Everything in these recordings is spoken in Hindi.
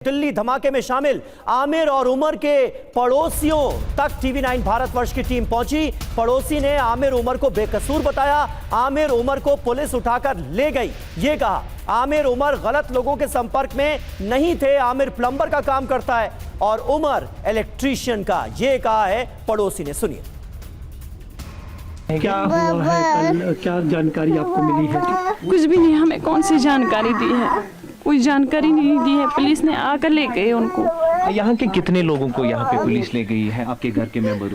दिल्ली धमाके में शामिल आमिर और उमर के पड़ोसियों तक TV9 भारतवर्ष की टीम पहुंची। पड़ोसी ने आमिर उमर को बेकसूर बताया। आमिर उमर को पुलिस उठाकर ले गई। ये कहा आमिर उमर गलत लोगों के संपर्क में नहीं थे। आमिर प्लम्बर का काम करता है और उमर इलेक्ट्रीशियन का। ये कहा है पड़ोसी ने। सुनिए। क्या हुआ है कल, क्या जानकारी आपको मिली है? कुछ भी नहीं, हमें कौन सी जानकारी दी है, कोई जानकारी नहीं दी है। पुलिस ने आकर ले गए उनको। यहाँ के कितने लोगों को यहाँ पे पुलिस ले गई है, आपके घर के मेंबर्स?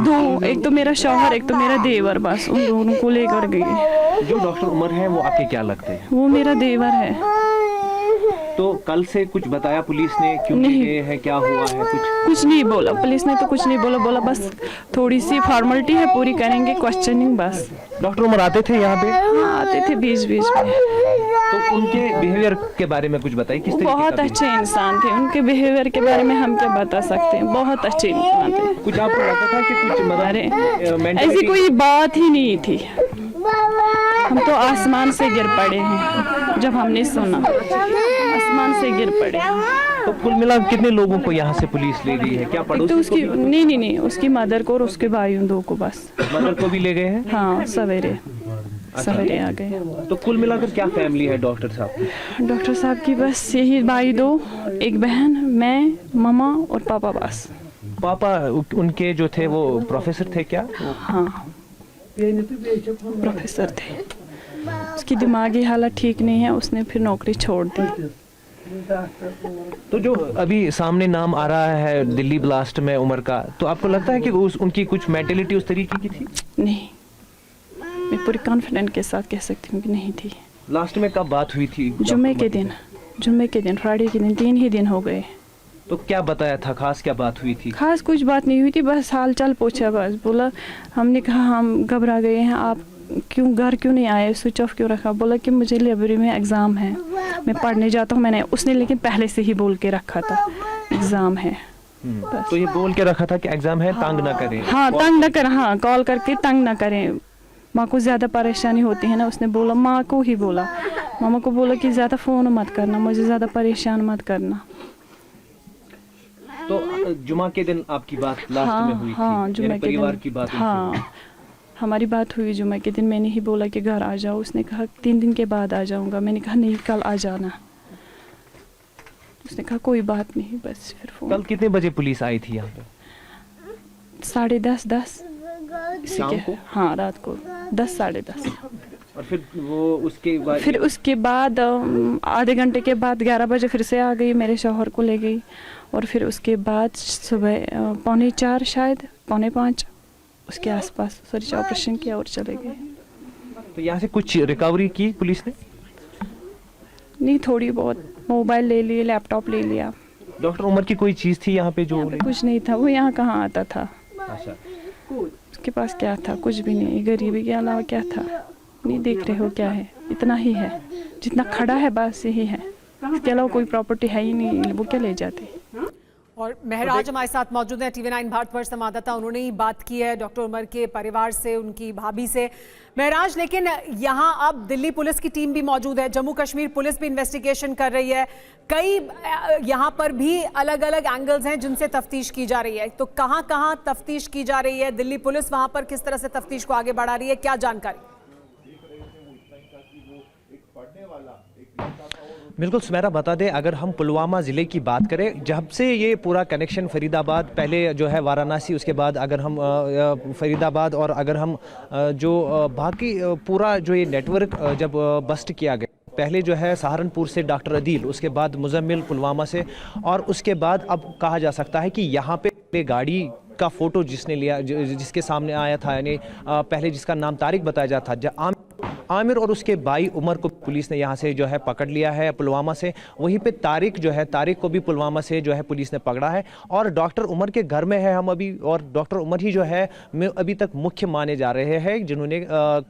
दो, एक तो मेरा शौहर, एक तो मेरा देवर, बस उन दोनों को लेकर गई। जो डॉक्टर उमर है वो आपके क्या लगते हैं? वो मेरा देवर है। तो कल से कुछ बताया पुलिस ने, क्यों ले गए हैं, क्या हुआ है? कुछ नहीं बोला पुलिस ने, तो कुछ नहीं बोला बस थोड़ी सी फॉर्मेलिटी है, पूरी करेंगे, क्वेश्चनिंग बस। डॉक्टर उमर आते थे यहाँ पे? हाँ, आते थे बीच बीच में। तो उनके बिहेवियर के बारे में कुछ बताइए, किस तरीके बहुत अच्छे इंसान थे। उनके बिहेवियर के बारे में हम क्या बता सकते हैं, बहुत अच्छे इंसान थे। कुछ आपको लगता था कि कुछ मतलब ऐसी कोई बात ही नहीं थी। हम तो आसमान से गिर पड़े हैं जब हमने सुना, आसमान से गिर पड़े। तो कुल मिला कितने लोगों को यहाँ से पुलिस ले गई है? क्या पड़ोसी? तो उसकी नहीं, उसकी मदर को और उसके भाइयों दो को बस। मदर को भी ले गए हैं? हाँ, सवेरे आ गए। तो कुल मिलाकर क्या फैमिली है डॉक्टर साहब? डॉक्टर साहब की बस यही भाई दो, एक बहन, मैं, मामा और पापा बस। पापा उनके जो थे वो प्रोफेसर थे क्या? हाँ, प्रोफेसर थे। उसकी दिमागी हालत ठीक नहीं है, उसने फिर नौकरी छोड़ दी। तो जो अभी सामने नाम आ रहा है दिल्ली ब्लास्ट में उमर का, तो आपको लगता है कि उनकी कुछ मेंटेलिटी उस तरीके की थी? नहीं, मैं पूरी कॉन्फिडेंट के साथ कह सकती हूँ कि नहीं थी। लास्ट में कब बात हुई थी? जुम्मे के दिन, फ्राइडे के दिन, 3 ही दिन हो गए। तो क्या बताया था, खास क्या बात हुई थी? खास कुछ बात नहीं हुई थी, बस हाल चाल पूछा। बस बोला, हमने कहा हम घबरा गए हैं, आप घर क्यों नहीं आए, स्विच ऑफ क्यों रखा? बोला कि मुझे लाइब्रेरी में एग्ज़ाम है, मैं पढ़ने जाता हूँ। मैंने उसने लेकिन पहले से ही बोल के रखा था एग्ज़ाम है। तो ये बोल के रखा था कि एग्ज़ाम है, तंग ना करें। हाँ, तंग न करें, हाँ, कॉल करके तंग ना करें, माँ को ज़्यादा परेशानी होती है ना। उसने बोला, माँ को ही बोला, मामा को बोला कि ज़्यादा फ़ोन मत करना, मुझे ज़्यादा परेशान मत करना। तो जुमा के दिन आपकी बात लास्ट में हुई थी? हाँ, जुम्मे के परिवार दिन की बात हुई हाँ, हमारी बात हुई जुम्मे के दिन। मैंने ही बोला कि घर आ जाओ। उसने कहा 3 दिन के बाद आ जाऊंगा। मैंने कहा नहीं, कल आ जाना। उसने कहा कोई बात नहीं, बस फिर फोन। कल कितने बजे पुलिस आई थी यहाँ पे? 10:30 शाम को? हाँ, रात को 10, 10:30। और फिर वो उसके बाद आधे घंटे के बाद 11 बजे फिर से आ गई, मेरे शौहर को ले गई। और फिर उसके बाद सुबह 4:45 शायद 4:45 उसके आसपास सर्च ऑपरेशन किया और चले गए। तो यहाँ से कुछ रिकवरी की पुलिस ने? नहीं, थोड़ी बहुत, मोबाइल ले लिए, लैपटॉप ले लिया। डॉक्टर उमर की कोई चीज़ थी यहाँ पे? जो कुछ नहीं था, वो यहाँ कहाँ आता था। अच्छा, उसके पास क्या था? कुछ भी नहीं, गरीबी के अलावा क्या था? नहीं देख रहे हो क्या है? इतना ही है जितना खड़ा है, बस यही है, इसके अलावा कोई प्रॉपर्टी है ही नहीं। वो क्या ले जाते? और महराज हमारे साथ मौजूद हैं, TV9 भारतवर्ष संवाददाता। उन्होंने ही बात की है डॉक्टर उमर के परिवार से, उनकी भाभी से। महराज, लेकिन यहाँ अब दिल्ली पुलिस की टीम भी मौजूद है, जम्मू कश्मीर पुलिस भी इन्वेस्टिगेशन कर रही है। कई यहाँ पर भी अलग अलग एंगल्स हैं जिनसे तफ्तीश की जा रही है। तो कहाँ तफ्तीश की जा रही है? दिल्ली पुलिस वहाँ पर किस तरह से तफ्तीश को आगे बढ़ा रही है, क्या जानकारी? बिल्कुल सुमेरा, बता दें, अगर हम पुलवामा ज़िले की बात करें, जब से ये पूरा कनेक्शन फरीदाबाद, पहले जो है वाराणसी, उसके बाद अगर हम फरीदाबाद, और अगर हम जो बाकी पूरा जो ये नेटवर्क जब बस्ट किया गया, पहले जो है सहारनपुर से डॉक्टर अदील, उसके बाद मुजम्मिल पुलवामा से, और उसके बाद अब कहा जा सकता है कि यहाँ पे गाड़ी का फ़ोटो जिसने लिया, जिसके सामने आया था, यानी पहले जिसका नाम तारिक बताया जाता था, आमिर, और उसके भाई उमर को पुलिस ने यहाँ से जो है पकड़ लिया है पुलवामा से। वहीं पे तारिक को भी पुलवामा से जो है पुलिस ने पकड़ा है, और डॉक्टर उमर के घर में है हम अभी, और डॉक्टर उमर ही जो है अभी तक मुख्य माने जा रहे हैं, जिन्होंने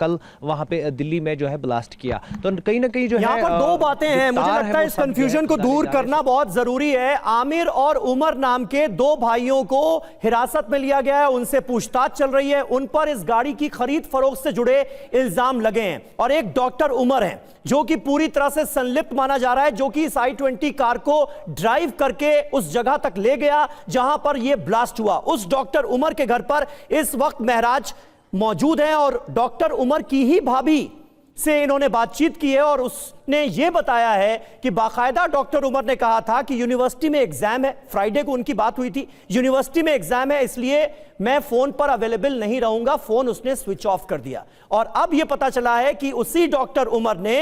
कल वहाँ पे दिल्ली में जो है ब्लास्ट किया। तो कहीं ना कहीं जो यहाँ पर 2 बातें हैं, मुझे लगता है इस कंफ्यूजन को दूर करना बहुत जरूरी है। आमिर और उमर नाम के 2 भाइयों को हिरासत में लिया गया है, उनसे पूछताछ चल रही है, उन पर इस गाड़ी की खरीद फरोख्त से जुड़े इल्जाम लगे हैं। और एक डॉक्टर उमर हैं जो कि पूरी तरह से संलिप्त माना जा रहा है, जो कि इस i20 कार को ड्राइव करके उस जगह तक ले गया जहां पर यह ब्लास्ट हुआ। उस डॉक्टर उमर के घर पर इस वक्त महराज मौजूद हैं और डॉक्टर उमर की ही भाभी से इन्होंने बातचीत की है और उसने यह बताया है कि बाकायदा डॉक्टर उमर ने कहा था कि यूनिवर्सिटी में एग्जाम है, फ्राइडे को उनकी बात हुई थी, यूनिवर्सिटी में एग्जाम है इसलिए मैं फोन पर अवेलेबल नहीं रहूंगा, फोन उसने स्विच ऑफ कर दिया। और अब यह पता चला है कि उसी डॉक्टर उमर ने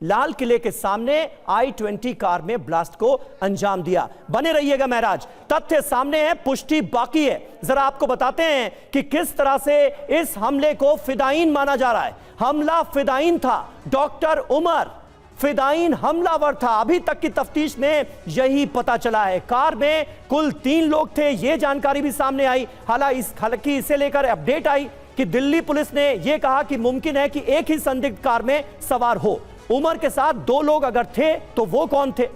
लाल किले के सामने i20 कार में ब्लास्ट को अंजाम दिया। बने रहिएगा महराज, तथ्य सामने है, पुष्टि बाकी है। जरा आपको बताते हैं कि किस तरह से इस हमले को फिदायीन माना जा रहा है। हमला फिदायीन था, डॉक्टर उमर फिदायीन हमलावर था। अभी तक की तफ्तीश में यही पता चला है। कार में कुल 3 लोग थे, यह जानकारी भी सामने आई। हालांकि इसे लेकर अपडेट आई कि दिल्ली पुलिस ने यह कहा कि मुमकिन है कि एक ही संदिग्ध कार में सवार हो। उमर के साथ 2 लोग अगर थे तो वो कौन थे?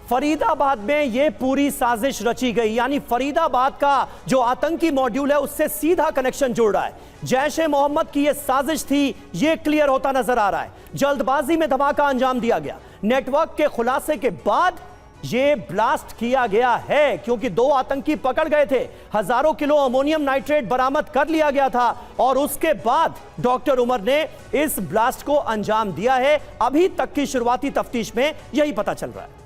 फरीदाबाद में यह पूरी साजिश रची गई, यानी फरीदाबाद का जो आतंकी मॉड्यूल है उससे सीधा कनेक्शन जोड़ रहा है। जैश ए मोहम्मद की यह साजिश थी, यह क्लियर होता नजर आ रहा है। जल्दबाजी में धमाका अंजाम दिया गया, नेटवर्क के खुलासे के बाद यह ब्लास्ट किया गया है क्योंकि 2 आतंकी पकड़ गए थे, हजारों किलो अमोनियम नाइट्रेट बरामद कर लिया गया था और उसके बाद डॉक्टर उमर ने इस ब्लास्ट को अंजाम दिया है। अभी तक की शुरुआती तफ्तीश में यही पता चल रहा है।